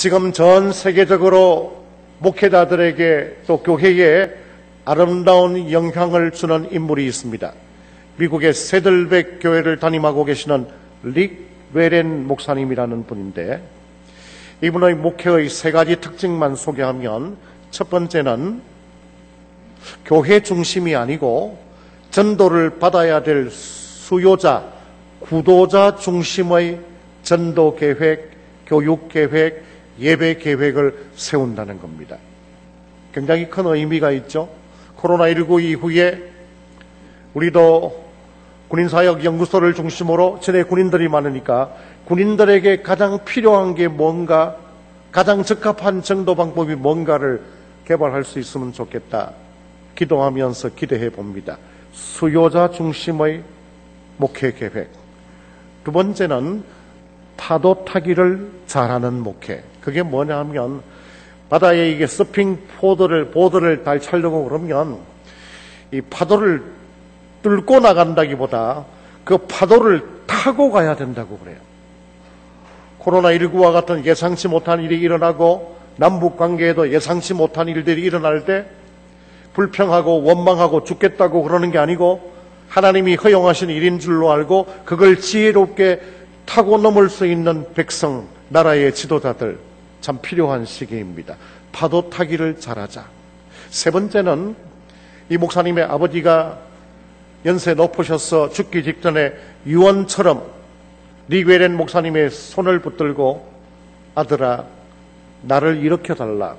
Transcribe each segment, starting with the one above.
지금 전 세계적으로 목회자들에게 또 교회에 아름다운 영향을 주는 인물이 있습니다. 미국의 세들백 교회를 담임하고 계시는 릭 웨렌 목사님이라는 분인데, 이분의 목회의 세 가지 특징만 소개하면, 첫 번째는 교회 중심이 아니고 전도를 받아야 될 수요자, 구도자 중심의 전도 계획, 교육 계획, 예배 계획을 세운다는 겁니다. 굉장히 큰 의미가 있죠. 코로나19 이후에 우리도 군인사역연구소를 중심으로 전에 군인들이 많으니까 군인들에게 가장 필요한 게 뭔가, 가장 적합한 전도 방법이 뭔가를 개발할 수 있으면 좋겠다 기도하면서 기대해 봅니다. 수요자 중심의 목회 계획. 두 번째는 파도 타기를 잘하는 목회. 그게 뭐냐 하면, 바다에 이게 서핑 보드를 달차려고 그러면 이 파도를 뚫고 나간다기보다 그 파도를 타고 가야 된다고 그래요. 코로나19와 같은 예상치 못한 일이 일어나고 남북 관계에도 예상치 못한 일들이 일어날 때 불평하고 원망하고 죽겠다고 그러는 게 아니고, 하나님이 허용하신 일인 줄로 알고 그걸 지혜롭게 타고 넘을 수 있는 백성, 나라의 지도자들 참 필요한 시기입니다. 파도 타기를 잘하자. 세 번째는 이 목사님의 아버지가 연세 높으셔서 죽기 직전에 유언처럼 릭 웨렌 목사님의 손을 붙들고, 아들아, 나를 일으켜달라.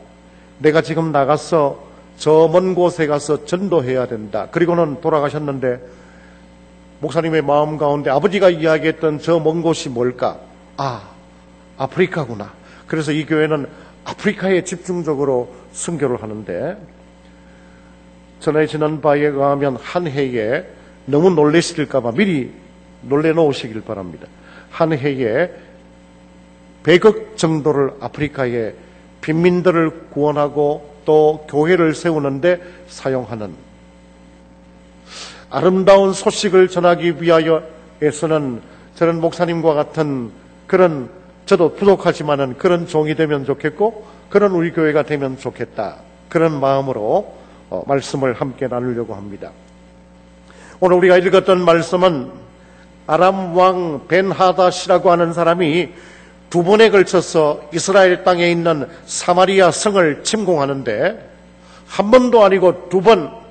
내가 지금 나가서 저 먼 곳에 가서 전도해야 된다. 그리고는 돌아가셨는데, 목사님의 마음 가운데 아버지가 이야기했던 저 먼 곳이 뭘까? 아프리카구나. 그래서 이 교회는 아프리카에 집중적으로 선교를 하는데, 전해지는 바에 의하면 한 해에, 너무 놀라실까봐 미리 놀래놓으시길 바랍니다. 한 해에 100억 정도를 아프리카의 빈민들을 구원하고 또 교회를 세우는데 사용하는, 아름다운 소식을 전하기 위하여서는 저는 목사님과 같은 그런, 저도 부족하지만은 그런 종이 되면 좋겠고 그런 우리 교회가 되면 좋겠다, 그런 마음으로 말씀을 함께 나누려고 합니다. 오늘 우리가 읽었던 말씀은 아람 왕 벤하닷이라고 하는 사람이 두 번에 걸쳐서 이스라엘 땅에 있는 사마리아 성을 침공하는데, 한 번도 아니고 두 번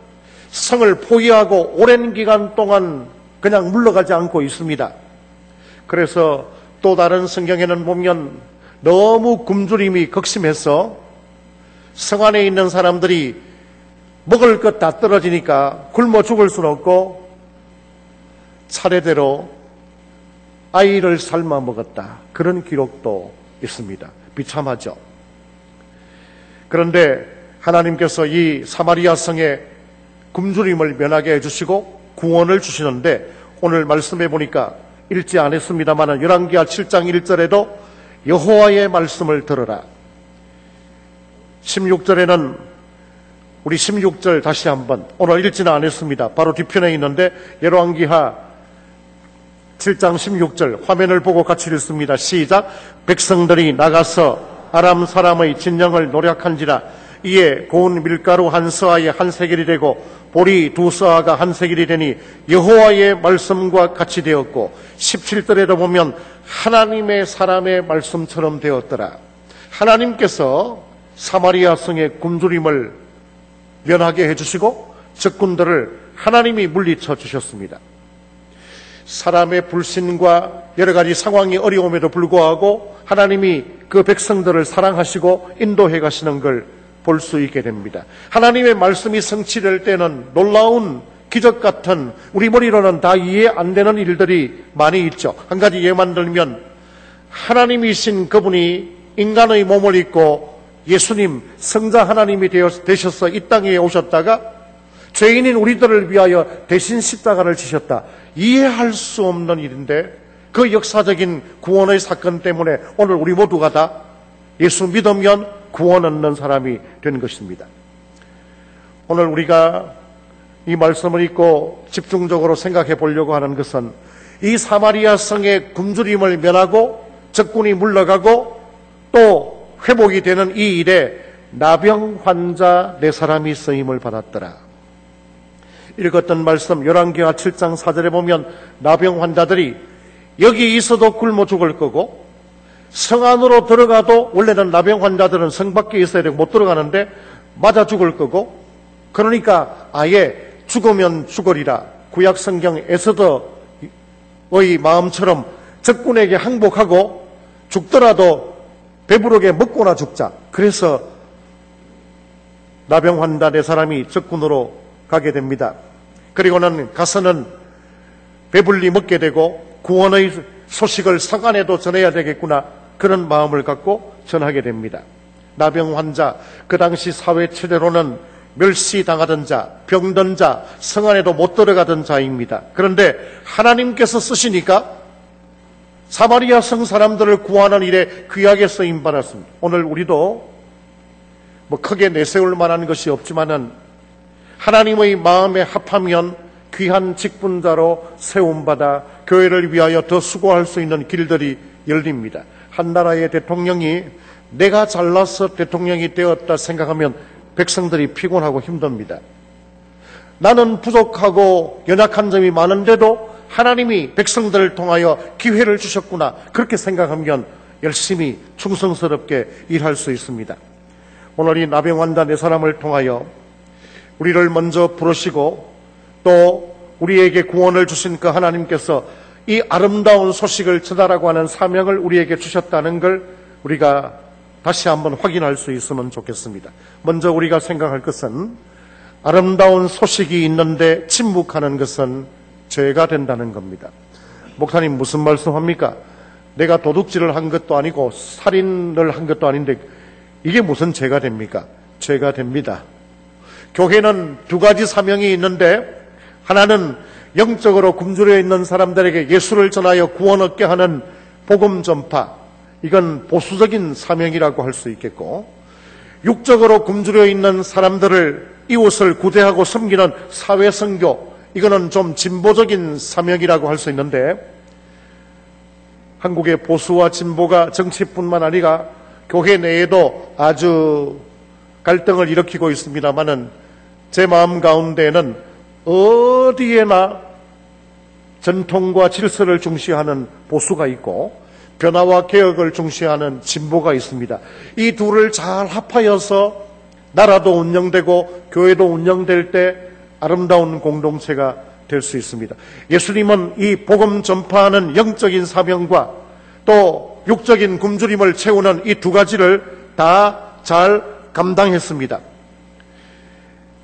성을 포위하고 오랜 기간 동안 그냥 물러가지 않고 있습니다. 그래서 또 다른 성경에는 보면 너무 굶주림이 극심해서 성 안에 있는 사람들이 먹을 것 다 떨어지니까 굶어 죽을 수는 없고 차례대로 아이를 삶아 먹었다, 그런 기록도 있습니다. 비참하죠. 그런데 하나님께서 이 사마리아 성에 굶주림을 면하게 해주시고 구원을 주시는데, 오늘 말씀해 보니까 읽지 않았습니다만 열왕기하 7장 1절에도 여호와의 말씀을 들으라. 16절에는, 우리 16절 다시 한번, 오늘 읽지는 않았습니다. 바로 뒤편에 있는데 열왕기하 7장 16절 화면을 보고 같이 읽습니다. 시작. 백성들이 나가서 아람 사람의 진영을 노략한지라. 이에 고운 밀가루 한 서아에 한 세겔이 되고 보리 두 서아가 한 세겔이 되니 여호와의 말씀과 같이 되었고, 17절에도 보면 하나님의 사람의 말씀처럼 되었더라. 하나님께서 사마리아 성의 굶주림을 면하게 해주시고 적군들을 하나님이 물리쳐 주셨습니다. 사람의 불신과 여러 가지 상황이 어려움에도 불구하고 하나님이 그 백성들을 사랑하시고 인도해 가시는 걸 볼 수 있게 됩니다. 하나님의 말씀이 성취될 때는 놀라운 기적 같은, 우리 머리로는 다 이해 안 되는 일들이 많이 있죠. 한 가지 예만 들면, 하나님이신 그분이 인간의 몸을 입고 예수님, 성자 하나님이 되셔서 이 땅에 오셨다가 죄인인 우리들을 위하여 대신 십자가를 지셨다. 이해할 수 없는 일인데, 그 역사적인 구원의 사건 때문에 오늘 우리 모두가 다 예수 믿으면 구원 얻는 사람이 된 것입니다. 오늘 우리가 이 말씀을 읽고 집중적으로 생각해 보려고 하는 것은, 이 사마리아 성의 굶주림을 면하고 적군이 물러가고 또 회복이 되는 이 일에 나병 환자 4사람이 쓰임을 받았더라. 읽었던 말씀 열왕기하 7장 4절에 보면 나병 환자들이 여기 있어도 굶어 죽을 거고 성 안으로 들어가도 원래는 나병 환자들은 성 밖에 있어야 되고 못 들어가는데 맞아 죽을 거고 그러니까 아예 죽으면 죽으리라. 구약 성경 에스더의 마음처럼 적군에게 항복하고 죽더라도 배부르게 먹고나 죽자. 그래서 나병 환자 4사람이 적군으로 가게 됩니다. 그리고는 가서는 배불리 먹게 되고 구원의 소식을 성 안에도 전해야 되겠구나 그런 마음을 갖고 전하게 됩니다. 나병 환자, 그 당시 사회 체제로는 멸시당하던 자, 병든 자, 성 안에도 못 들어가던 자입니다. 그런데 하나님께서 쓰시니까 사마리아 성 사람들을 구하는 일에 귀하게 쓰임받았습니다. 오늘 우리도 뭐 크게 내세울 만한 것이 없지만은 하나님의 마음에 합하면 귀한 직분자로 세움받아 교회를 위하여 더 수고할 수 있는 길들이 열립니다. 한 나라의 대통령이 내가 잘나서 대통령이 되었다 생각하면 백성들이 피곤하고 힘듭니다. 나는 부족하고 연약한 점이 많은데도 하나님이 백성들을 통하여 기회를 주셨구나 그렇게 생각하면 열심히 충성스럽게 일할 수 있습니다. 오늘 이 나병 환자 4사람을 통하여 우리를 먼저 부르시고 또 우리에게 구원을 주신 그 하나님께서 이 아름다운 소식을 전하라고 하는 사명을 우리에게 주셨다는 걸 우리가 다시 한번 확인할 수 있으면 좋겠습니다. 먼저 우리가 생각할 것은 아름다운 소식이 있는데 침묵하는 것은 죄가 된다는 겁니다. 목사님 무슨 말씀합니까? 내가 도둑질을 한 것도 아니고 살인을 한 것도 아닌데 이게 무슨 죄가 됩니까? 죄가 됩니다. 교회는 2가지 사명이 있는데 하나는 영적으로 굶주려 있는 사람들에게 예수를 전하여 구원 얻게 하는 복음 전파, 이건 보수적인 사명이라고 할 수 있겠고, 육적으로 굶주려 있는 사람들을 이웃을 구제하고 섬기는 사회선교, 이거는 좀 진보적인 사명이라고 할 수 있는데, 한국의 보수와 진보가 정치뿐만 아니라 교회 내에도 아주 갈등을 일으키고 있습니다마는 제 마음 가운데에는 어디에나 전통과 질서를 중시하는 보수가 있고 변화와 개혁을 중시하는 진보가 있습니다. 이 둘을 잘 합하여서 나라도 운영되고 교회도 운영될 때 아름다운 공동체가 될 수 있습니다. 예수님은 이 복음 전파하는 영적인 사명과 또 육적인 굶주림을 채우는 이 2가지를 다 잘 감당했습니다.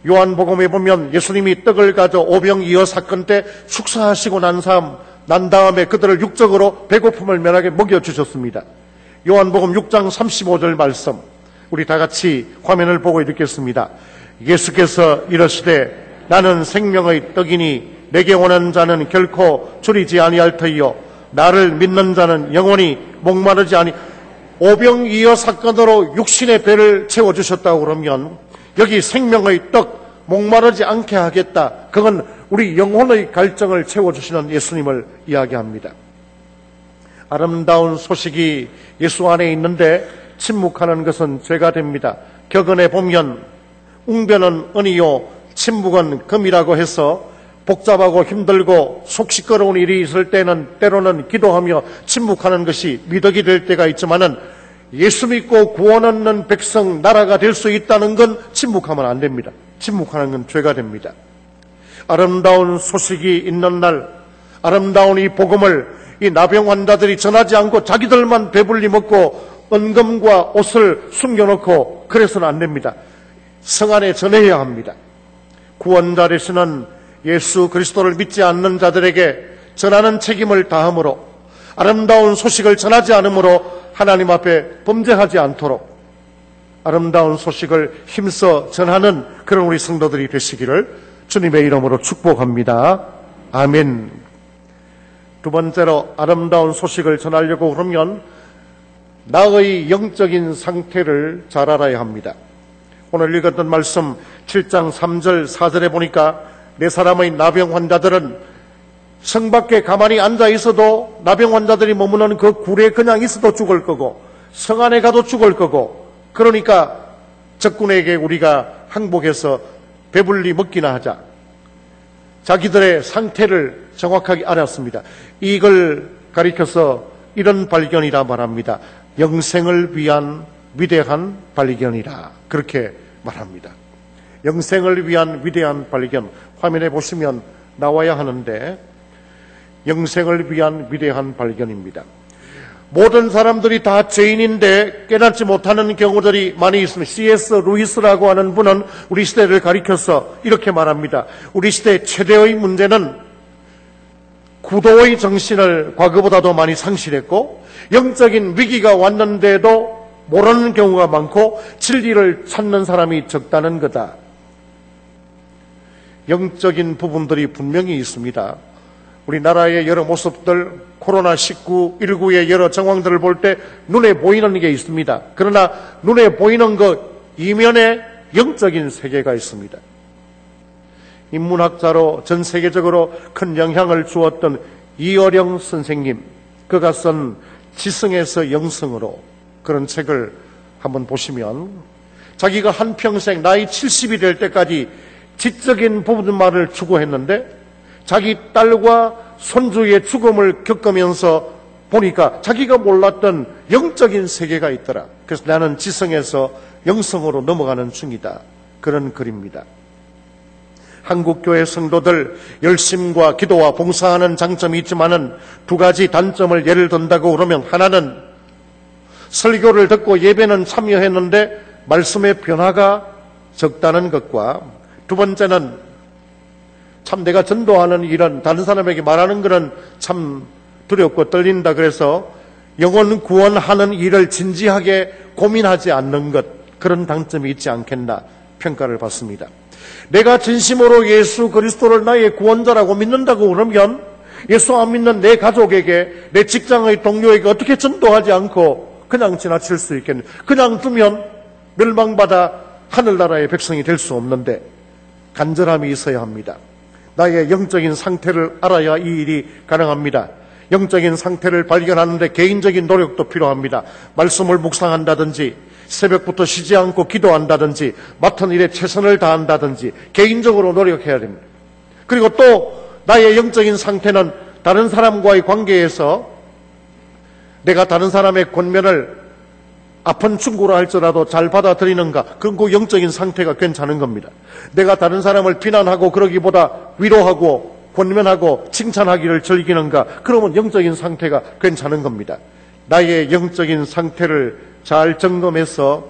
요한복음에 보면 예수님이 떡을 가져 오병이어 사건 때 축사하시고 난 다음에 그들을 육적으로 배고픔을 면하게 먹여주셨습니다. 요한복음 6장 35절 말씀 우리 다 같이 화면을 보고 읽겠습니다. 예수께서 이르시되 나는 생명의 떡이니 내게 오는 자는 결코 줄이지 아니할 터이요 나를 믿는 자는 영원히 목마르지 아니. 오병이어 사건으로 육신의 배를 채워주셨다고 그러면 여기 생명의 떡 목마르지 않게 하겠다. 그건 우리 영혼의 갈증을 채워주시는 예수님을 이야기합니다. 아름다운 소식이 예수 안에 있는데 침묵하는 것은 죄가 됩니다. 격언에 보면 웅변은 은이요 침묵은 금이라고 해서 복잡하고 힘들고 속 시끄러운 일이 있을 때는 때로는 기도하며 침묵하는 것이 미덕이 될 때가 있지만은 예수 믿고 구원 얻는 백성 나라가 될 수 있다는 건 침묵하면 안 됩니다. 침묵하는 건 죄가 됩니다. 아름다운 소식이 있는 날 아름다운 이 복음을 이 나병 환자들이 전하지 않고 자기들만 배불리 먹고 은금과 옷을 숨겨놓고 그래서는 안 됩니다. 성 안에 전해야 합니다. 구원자 되시는 예수 그리스도를 믿지 않는 자들에게 전하는 책임을 다함으로 아름다운 소식을 전하지 않으므로 하나님 앞에 범죄하지 않도록 아름다운 소식을 힘써 전하는 그런 우리 성도들이 되시기를 주님의 이름으로 축복합니다. 아멘. 2번째로 아름다운 소식을 전하려고 그러면 나의 영적인 상태를 잘 알아야 합니다. 오늘 읽었던 말씀 7장 3절 4절에 보니까 4사람의 나병 환자들은 성 밖에 가만히 앉아 있어도 나병 환자들이 머무는 그 굴에 그냥 있어도 죽을 거고 성 안에 가도 죽을 거고, 그러니까 적군에게 우리가 항복해서 배불리 먹기나 하자. 자기들의 상태를 정확하게 알았습니다. 이걸 가리켜서 이런 발견이라 말합니다. 영생을 위한 위대한 발견이라 그렇게 말합니다. 영생을 위한 위대한 발견, 화면에 보시면 나와야 하는데 영생을 위한 위대한 발견입니다. 모든 사람들이 다 죄인인데 깨닫지 못하는 경우들이 많이 있습니다. C.S. 루이스라고 하는 분은 우리 시대를 가리켜서 이렇게 말합니다. 우리 시대의 최대의 문제는 구도의 정신을 과거보다도 많이 상실했고, 영적인 위기가 왔는데도 모르는 경우가 많고, 진리를 찾는 사람이 적다는 거다. 영적인 부분들이 분명히 있습니다. 우리나라의 여러 모습들, 코로나19의 여러 정황들을 볼 때 눈에 보이는 게 있습니다. 그러나 눈에 보이는 것 이면에 영적인 세계가 있습니다. 인문학자로 전 세계적으로 큰 영향을 주었던 이어령 선생님, 그가 쓴 지성에서 영성으로 그런 책을 한번 보시면 자기가 한평생 나이 70이 될 때까지 지적인 부분만을 추구했는데 자기 딸과 손주의 죽음을 겪으면서 보니까 자기가 몰랐던 영적인 세계가 있더라. 그래서 나는 지성에서 영성으로 넘어가는 중이다. 그런 글입니다. 한국교회 성도들 열심과 기도와 봉사하는 장점이 있지만은 두 가지 단점을 예를 든다고 그러면, 하나는 설교를 듣고 예배는 참여했는데 말씀의 변화가 적다는 것과, 두 번째는 참 내가 전도하는 일은 다른 사람에게 말하는 것은 참 두렵고 떨린다. 그래서 영혼 구원하는 일을 진지하게 고민하지 않는 것, 그런 단점이 있지 않겠나 평가를 받습니다. 내가 진심으로 예수 그리스도를 나의 구원자라고 믿는다고 그러면 예수 안 믿는 내 가족에게, 내 직장의 동료에게 어떻게 전도하지 않고 그냥 지나칠 수 있겠냐. 그냥 두면 멸망받아 하늘나라의 백성이 될 수 없는데 간절함이 있어야 합니다. 나의 영적인 상태를 알아야 이 일이 가능합니다. 영적인 상태를 발견하는데 개인적인 노력도 필요합니다. 말씀을 묵상한다든지, 새벽부터 쉬지 않고 기도한다든지, 맡은 일에 최선을 다한다든지 개인적으로 노력해야 됩니다. 그리고 또 나의 영적인 상태는 다른 사람과의 관계에서 내가 다른 사람의 권면을 아픈 충고로 할지라도 잘 받아들이는가, 그건 그 영적인 상태가 괜찮은 겁니다. 내가 다른 사람을 비난하고 그러기보다 위로하고 권면하고 칭찬하기를 즐기는가, 그러면 영적인 상태가 괜찮은 겁니다. 나의 영적인 상태를 잘 점검해서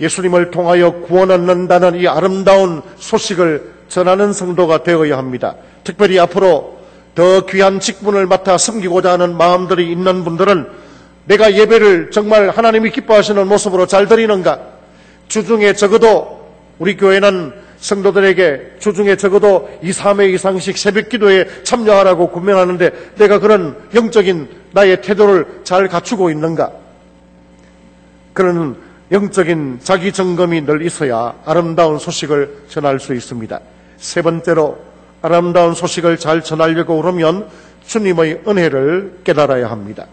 예수님을 통하여 구원 얻는다는 이 아름다운 소식을 전하는 성도가 되어야 합니다. 특별히 앞으로 더 귀한 직분을 맡아 섬기고자 하는 마음들이 있는 분들은 내가 예배를 정말 하나님이 기뻐하시는 모습으로 잘 드리는가, 주중에 적어도 우리 교회는 성도들에게 주중에 적어도 2, 3회 이상씩 새벽 기도에 참여하라고 권면하는데 내가 그런 영적인 나의 태도를 잘 갖추고 있는가, 그런 영적인 자기 점검이 늘 있어야 아름다운 소식을 전할 수 있습니다. 세 번째로, 아름다운 소식을 잘 전하려고 그러면 주님의 은혜를 깨달아야 합니다.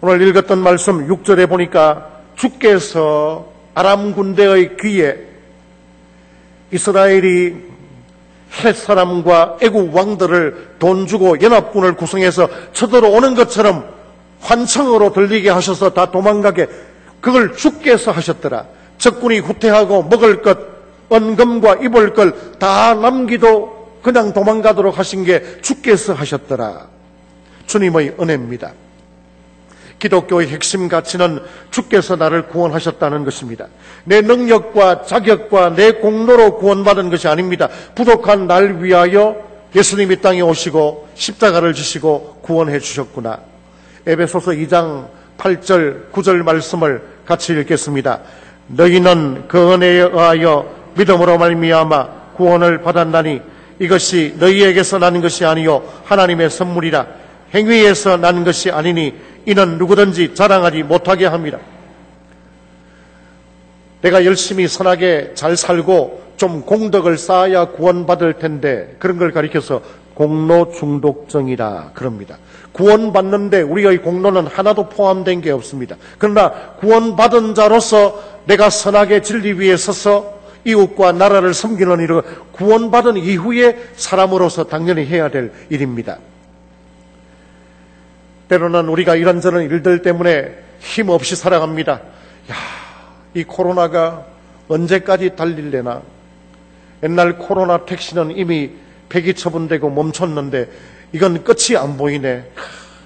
오늘 읽었던 말씀 6절에 보니까 주께서 아람 군대의 귀에 이스라엘이 헷 사람과 애국 왕들을 돈 주고 연합군을 구성해서 쳐들어오는 것처럼 환청으로 들리게 하셔서 다 도망가게, 그걸 주께서 하셨더라. 적군이 후퇴하고 먹을 것, 은금과 입을 걸 다 남기도 그냥 도망가도록 하신 게 주께서 하셨더라. 주님의 은혜입니다. 기독교의 핵심 가치는 주께서 나를 구원하셨다는 것입니다. 내 능력과 자격과 내 공로로 구원받은 것이 아닙니다. 부족한 날 위하여 예수님이 땅에 오시고 십자가를 지시고 구원해 주셨구나. 에베소서 2장 8절 9절 말씀을 같이 읽겠습니다. 너희는 그 은혜에 의하여 믿음으로 말미암아 구원을 받았나니 이것이 너희에게서 난 것이 아니요 하나님의 선물이라. 행위에서 난 것이 아니니 이는 누구든지 자랑하지 못하게 합니다. 내가 열심히 선하게 잘 살고 좀 공덕을 쌓아야 구원받을 텐데, 그런 걸 가리켜서 공로 중독증이라 그럽니다. 구원받는데 우리의 공로는 하나도 포함된 게 없습니다. 그러나 구원받은 자로서 내가 선하게 진리 위에 서서 이웃과 나라를 섬기는 일을 구원받은 이후에 사람으로서 당연히 해야 될 일입니다. 때로는 우리가 이런저런 일들 때문에 힘없이 살아갑니다. 이 코로나가 언제까지 달릴래나? 옛날 코로나 택시는 이미 폐기 처분되고 멈췄는데 이건 끝이 안 보이네.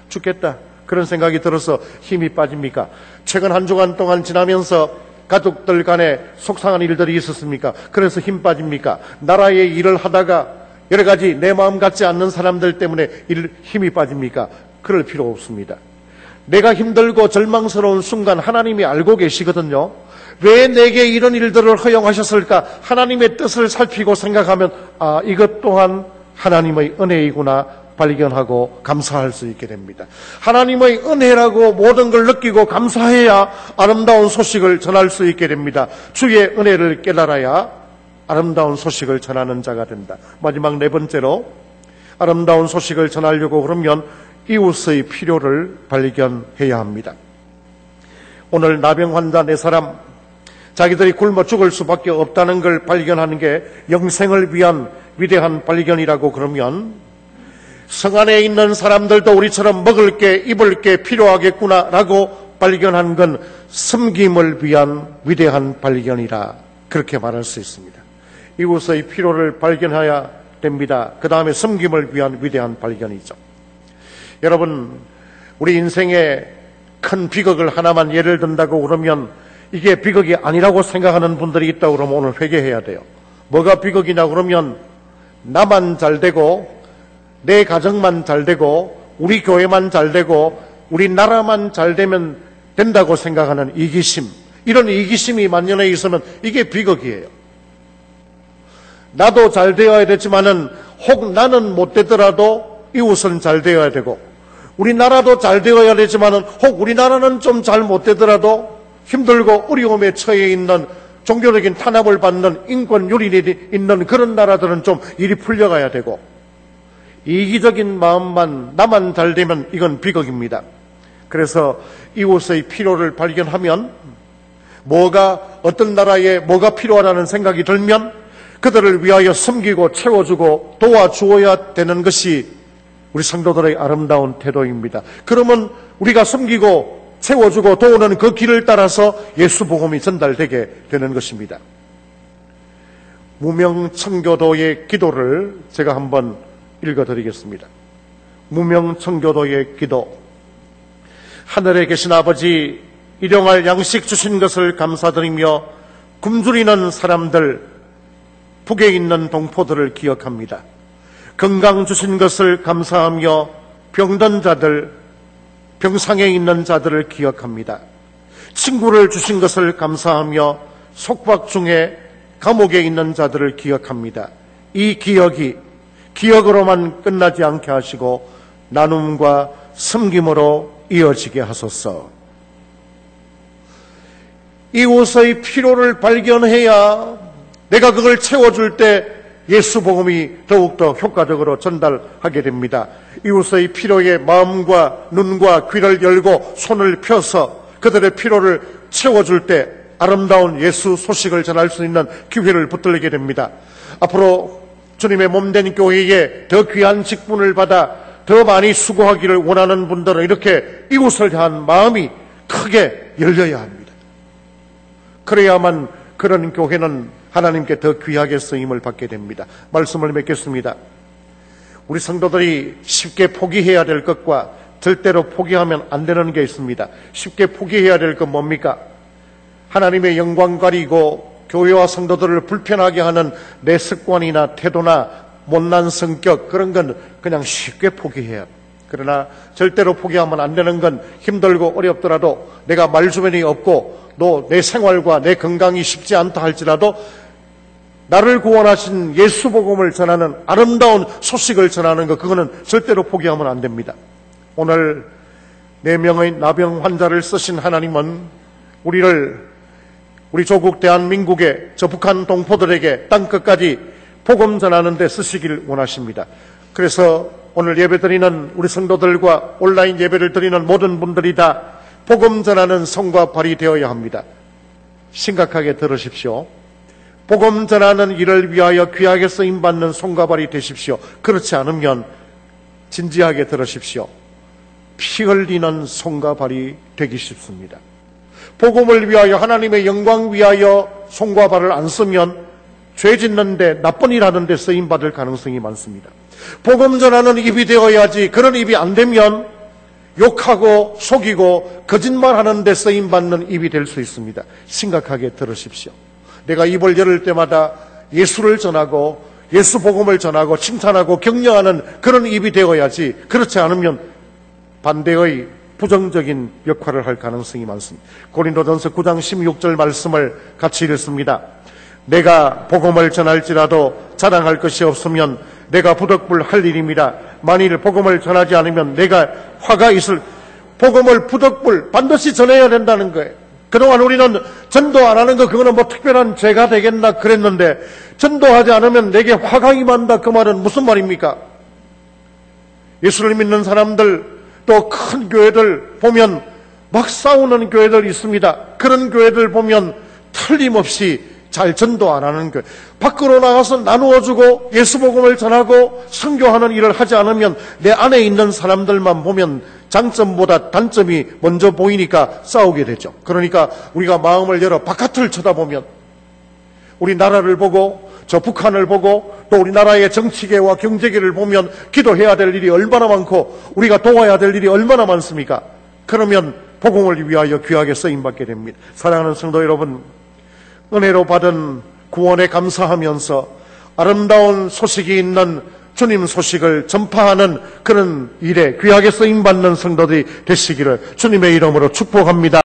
죽겠다. 그런 생각이 들어서 힘이 빠집니까? 최근 한 주간 동안 지나면서 가족들 간에 속상한 일들이 있었습니까? 그래서 힘 빠집니까? 나라의 일을 하다가 여러 가지 내 마음 같지 않는 사람들 때문에 힘이 빠집니까? 그럴 필요 없습니다. 내가 힘들고 절망스러운 순간 하나님이 알고 계시거든요. 왜 내게 이런 일들을 허용하셨을까? 하나님의 뜻을 살피고 생각하면 이것 또한 하나님의 은혜이구나 발견하고 감사할 수 있게 됩니다. 하나님의 은혜라고 모든 걸 느끼고 감사해야 아름다운 소식을 전할 수 있게 됩니다. 주의 은혜를 깨달아야 아름다운 소식을 전하는 자가 된다. 마지막 네 번째로 아름다운 소식을 전하려고 그러면 이웃의 필요를 발견해야 합니다. 오늘 나병 환자 4사람 자기들이 굶어 죽을 수밖에 없다는 걸 발견하는 게 영생을 위한 위대한 발견이라고 그러면 성 안에 있는 사람들도 우리처럼 먹을 게 입을 게 필요하겠구나라고 발견한 건 섬김을 위한 위대한 발견이라 그렇게 말할 수 있습니다. 이웃의 필요를 발견해야 됩니다. 그 다음에 섬김을 위한 위대한 발견이죠. 여러분, 우리 인생에 큰 비극을 하나만 예를 든다고 그러면 이게 비극이 아니라고 생각하는 분들이 있다고 그러면 오늘 회개해야 돼요. 뭐가 비극이냐 그러면 나만 잘 되고 내 가정만 잘 되고 우리 교회만 잘 되고 우리 나라만 잘 되면 된다고 생각하는 이기심, 이런 이기심이 만연해 있으면 이게 비극이에요. 나도 잘 되어야 되지만은 혹 나는 못 되더라도 이웃은 잘 되어야 되고 우리나라도 잘 되어야 되지만은 혹 우리나라는 좀 잘 못 되더라도 힘들고 어려움에 처해 있는 종교적인 탄압을 받는 인권 유린이 있는 그런 나라들은 좀 일이 풀려가야 되고 이기적인 마음만 나만 잘 되면 이건 비극입니다. 그래서 이웃의 필요를 발견하면 어떤 나라에 뭐가 필요하다는 생각이 들면 그들을 위하여 섬기고 채워주고 도와주어야 되는 것이 우리 성도들의 아름다운 태도입니다. 그러면 우리가 섬기고 채워주고 도우는 그 길을 따라서 예수 복음이 전달되게 되는 것입니다. 무명청교도의 기도를 제가 한번 읽어드리겠습니다. 무명청교도의 기도. 하늘에 계신 아버지, 일용할 양식 주신 것을 감사드리며 굶주리는 사람들, 북에 있는 동포들을 기억합니다. 건강 주신 것을 감사하며 병든 자들, 병상에 있는 자들을 기억합니다. 친구를 주신 것을 감사하며 속박 중에 감옥에 있는 자들을 기억합니다. 이 기억이 기억으로만 끝나지 않게 하시고 나눔과 섬김으로 이어지게 하소서. 이웃의 필요를 발견해야 내가 그걸 채워줄 때 예수 복음이 더욱더 효과적으로 전달하게 됩니다. 이웃의 필요에 마음과 눈과 귀를 열고 손을 펴서 그들의 필요를 채워줄 때 아름다운 예수 소식을 전할 수 있는 기회를 붙들게 됩니다. 앞으로 주님의 몸된 교회에 더 귀한 직분을 받아 더 많이 수고하기를 원하는 분들은 이렇게 이웃을 향한 마음이 크게 열려야 합니다. 그래야만 그런 교회는 하나님께 더 귀하게 쓰임을 받게 됩니다. 말씀을 맺겠습니다. 우리 성도들이 쉽게 포기해야 될 것과 절대로 포기하면 안 되는 게 있습니다. 쉽게 포기해야 될 건 뭡니까? 하나님의 영광 가리고 교회와 성도들을 불편하게 하는 내 습관이나 태도나 못난 성격, 그런 건 그냥 쉽게 포기해요. 그러나 절대로 포기하면 안 되는 건 힘들고 어렵더라도 내가 말주변이 없고 또 내 생활과 내 건강이 쉽지 않다 할지라도 나를 구원하신 예수 복음을 전하는 아름다운 소식을 전하는 것, 그거는 절대로 포기하면 안 됩니다. 오늘 4명의 나병 환자를 쓰신 하나님은 우리 조국 대한민국의 저 북한 동포들에게 땅끝까지 복음 전하는 데 쓰시길 원하십니다. 그래서 오늘 예배드리는 우리 성도들과 온라인 예배를 드리는 모든 분들이 다 복음 전하는 성과 발이 되어야 합니다. 심각하게 들으십시오. 복음 전하는 일을 위하여 귀하게 쓰임받는 손과 발이 되십시오. 그렇지 않으면 진지하게 들으십시오. 피 흘리는 손과 발이 되기 쉽습니다. 복음을 위하여, 하나님의 영광 위하여 손과 발을 안 쓰면 죄 짓는데, 나쁜 일 하는데 쓰임받을 가능성이 많습니다. 복음 전하는 입이 되어야지, 그런 입이 안 되면 욕하고 속이고 거짓말하는 데 쓰임받는 입이 될 수 있습니다. 심각하게 들으십시오. 내가 입을 열을 때마다 예수를 전하고 예수 복음을 전하고 칭찬하고 격려하는 그런 입이 되어야지, 그렇지 않으면 반대의 부정적인 역할을 할 가능성이 많습니다. 고린도전서 9장 16절 말씀을 같이 읽습니다. 내가 복음을 전할지라도 자랑할 것이 없으면 내가 부득불 할 일입니다. 만일 복음을 전하지 않으면 내가 화가 있을, 복음을 부득불 반드시 전해야 된다는 거예요. 그동안 우리는 전도 안 하는 거 그거는 뭐 특별한 죄가 되겠나 그랬는데, 전도하지 않으면 내게 화가 임한다, 그 말은 무슨 말입니까? 예수를 믿는 사람들, 또 큰 교회들 보면 막 싸우는 교회들 있습니다. 그런 교회들 보면 틀림없이 잘 전도 안 하는 교회, 밖으로 나가서 나누어주고 예수 복음을 전하고 선교하는 일을 하지 않으면 내 안에 있는 사람들만 보면 장점보다 단점이 먼저 보이니까 싸우게 되죠. 그러니까 우리가 마음을 열어 바깥을 쳐다보면, 우리 나라를 보고 저 북한을 보고 또 우리나라의 정치계와 경제계를 보면 기도해야 될 일이 얼마나 많고 우리가 도와야 될 일이 얼마나 많습니까? 그러면 복음을 위하여 귀하게 쓰임받게 됩니다. 사랑하는 성도 여러분, 은혜로 받은 구원에 감사하면서 아름다운 소식이 있는 주님 소식을 전파하는 그런 일에 귀하게 쓰임받는 성도들이 되시기를 주님의 이름으로 축복합니다.